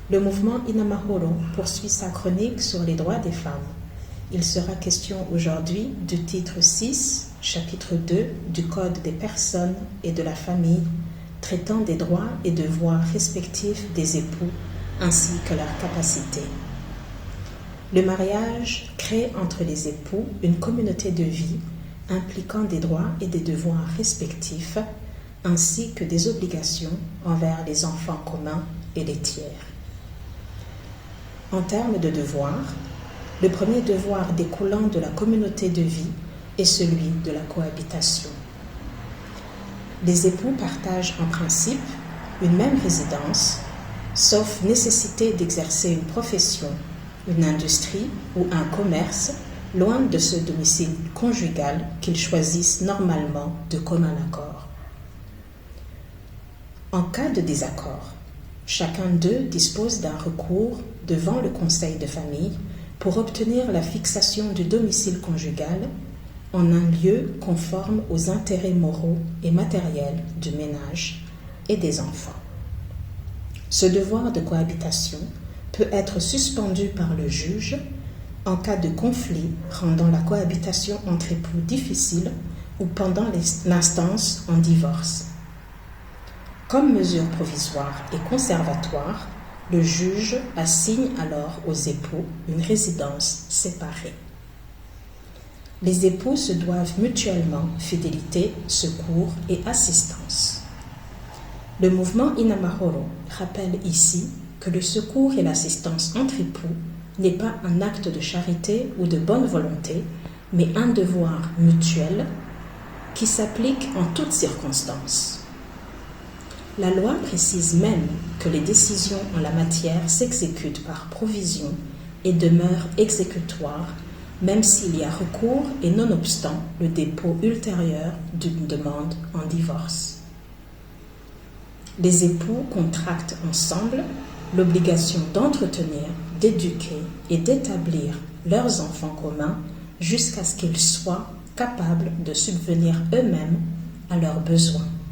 Le mouvement Inamahoro poursuit sa chronique sur les droits des femmes. Il sera question aujourd'hui du titre 6, chapitre 2 du Code des personnes et de la famille, traitant des droits et devoirs respectifs des époux ainsi que leurs capacités. Le mariage crée entre les époux une communauté de vie impliquant des droits et des devoirs respectifs ainsi que des obligations envers les enfants communs et les tiers. En termes de devoirs, le premier devoir découlant de la communauté de vie est celui de la cohabitation. Les époux partagent en principe une même résidence, sauf nécessité d'exercer une profession, une industrie ou un commerce loin de ce domicile conjugal qu'ils choisissent normalement de commun accord. En cas de désaccord, chacun d'eux dispose d'un recours devant le conseil de famille pour obtenir la fixation du domicile conjugal en un lieu conforme aux intérêts moraux et matériels du ménage et des enfants. Ce devoir de cohabitation peut être suspendu par le juge en cas de conflit rendant la cohabitation entre époux difficile ou pendant l'instance en divorce. Comme mesure provisoire et conservatoire, le juge assigne alors aux époux une résidence séparée. Les époux se doivent mutuellement fidélité, secours et assistance. Le mouvement Inamahoro rappelle ici que le secours et l'assistance entre époux n'est pas un acte de charité ou de bonne volonté, mais un devoir mutuel qui s'applique en toutes circonstances. La loi précise même que les décisions en la matière s'exécutent par provision et demeurent exécutoires, même s'il y a recours et nonobstant le dépôt ultérieur d'une demande en divorce. Les époux contractent ensemble l'obligation d'entretenir, d'éduquer et d'établir leurs enfants communs jusqu'à ce qu'ils soient capables de subvenir eux-mêmes à leurs besoins.